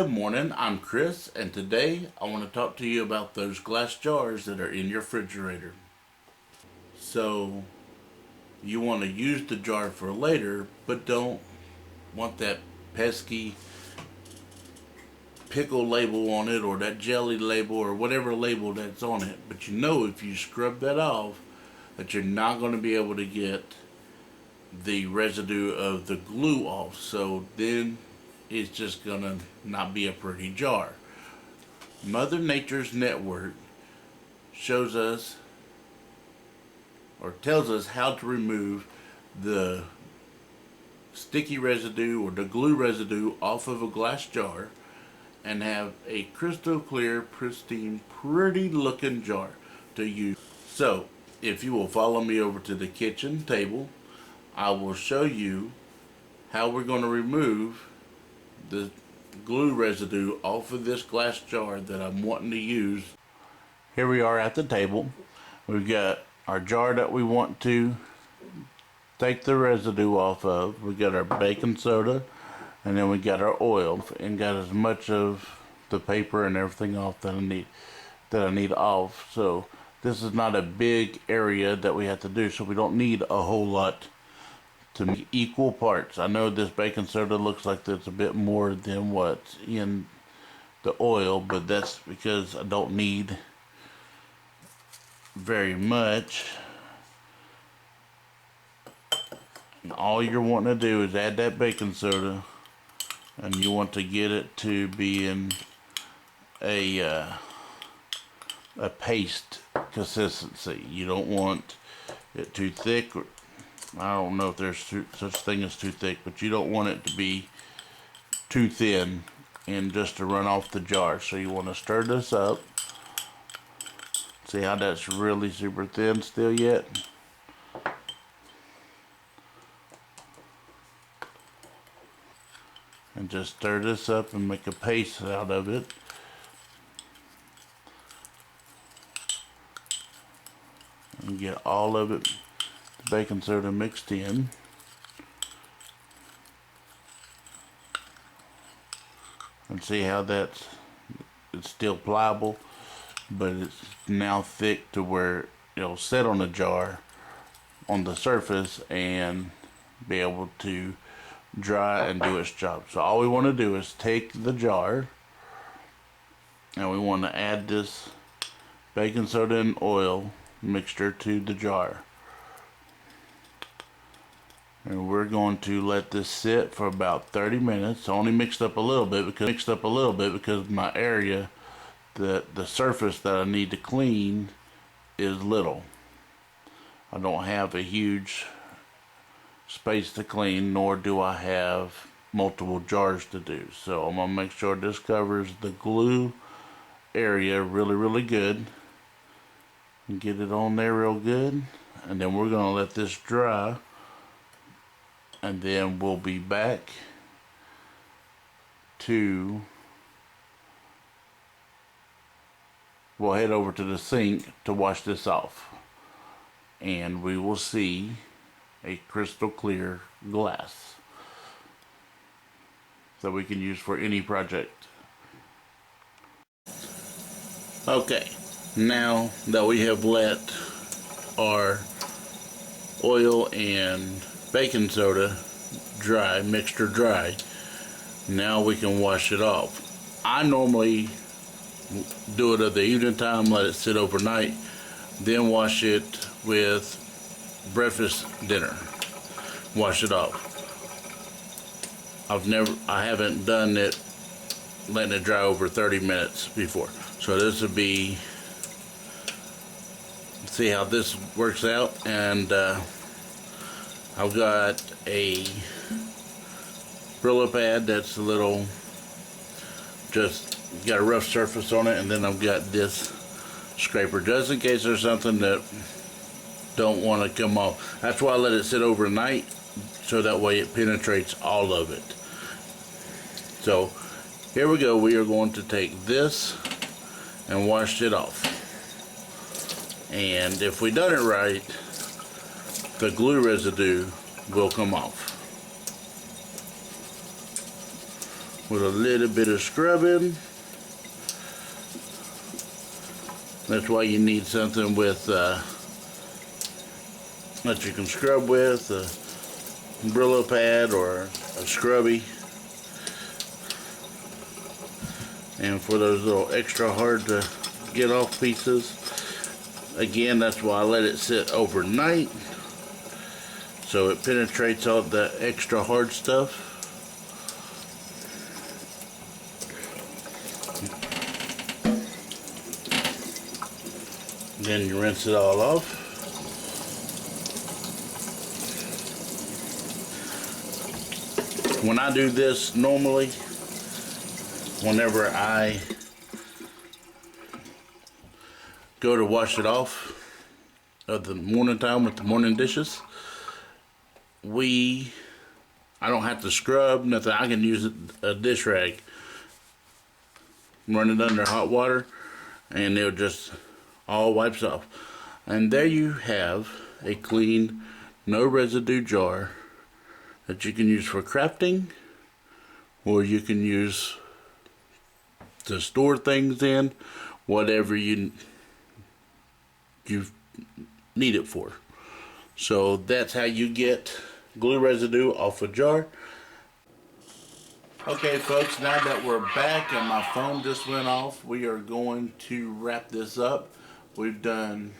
Good morning, I'm Chris, and today I want to talk to you about those glass jars that are in your refrigerator. So, you want to use the jar for later, but don't want that pesky pickle label on it or that jelly label or whatever label that's on it. But you know if you scrub that off that you're not going to be able to get the residue of the glue off. So then it's just gonna not be a pretty jar. Mother Nature's network shows us or tells us how to remove the sticky residue or the glue residue off of a glass jar and have a crystal clear, pristine, pretty looking jar to use. So if you will follow me over to the kitchen table, I will show you how we're going to remove the glue residue off of this glass jar that I'm wanting to use. Here we are at the table. We've got our jar that we want to take the residue off of. We got our baking soda, and then we got our oil, and got as much of the paper and everything off that I need off. So this is not a big area that we have to do, so we don't need a whole lot to make equal parts. I know this baking soda looks like there's a bit more than what's in the oil, but that's because I don't need very much. And all you're wanting to do is add that baking soda, and you want to get it to be in a paste consistency. You don't want it too thick, or I don't know if there's such thing as too thick, but you don't want it to be too thin and just to run off the jar. So you want to stir this up. See how that's really super thin still yet? And just stir this up and make a paste out of it. And get all of it, baking soda, mixed in. And see how it's still pliable, but it's now thick to where it'll sit on the jar on the surface and be able to dry and do its job. So all we want to do is take the jar and we want to add this baking soda and oil mixture to the jar. And we're going to let this sit for about 30 minutes. Only mixed up a little bit because my area, the surface that I need to clean is little. I don't have a huge space to clean, nor do I have multiple jars to do. So I'm gonna make sure this covers the glue area really good and get it on there real good. And then we're gonna let this dry, and then we'll be back we'll head over to the sink to wash this off, and we will see a crystal clear glass that we can use for any project. Okay, now that we have let our oil and baking soda mixture dry, now we can wash it off. I normally do it at the evening time, let it sit overnight, then wash it with breakfast dinner, wash it off. I haven't done it letting it dry over 30 minutes before. So this would be, see how this works out. And I've got a Brillo pad that's a little, just got a rough surface on it, and then I've got this scraper just in case there's something that don't want to come off. That's why I let it sit overnight, so that way it penetrates all of it. So here we go. We are going to take this and wash it off, and if we done it right, the glue residue will come off. with a little bit of scrubbing. That's why you need something with that you can scrub with, a Brillo pad or a scrubbie. And for those little extra hard to get off pieces, again, that's why I let it sit overnight, so it penetrates all the extra hard stuff. Then you rinse it all off. When I do this normally, whenever I go to wash it off at the morning time with the morning dishes, I don't have to scrub nothing. I can use a dish rag, run it under hot water, and it'll just all wipes off. And there you have a clean, no residue jar that you can use for crafting, or you can use to store things in, whatever you need it for. So that's how you get glue residue off a jar. Okay folks, now that we're back and my phone just went off, we are going to wrap this up. We've done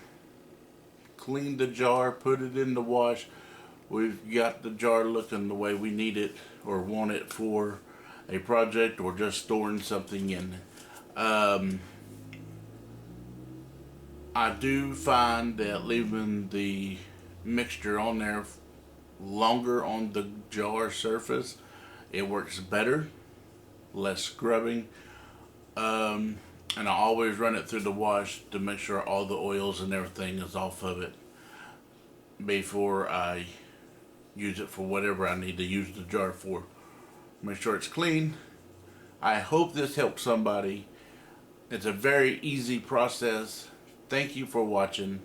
cleaned the jar, put it in the wash. We've got the jar looking the way we need it or want it for a project or just storing something in. I do find that leaving the mixture on there longer on the jar surface, it works better, less scrubbing, and I always run it through the wash to make sure all the oils and everything is off of it before I use it for whatever I need to use the jar for. Make sure it's clean. I hope this helps somebody. It's a very easy process. Thank you for watching.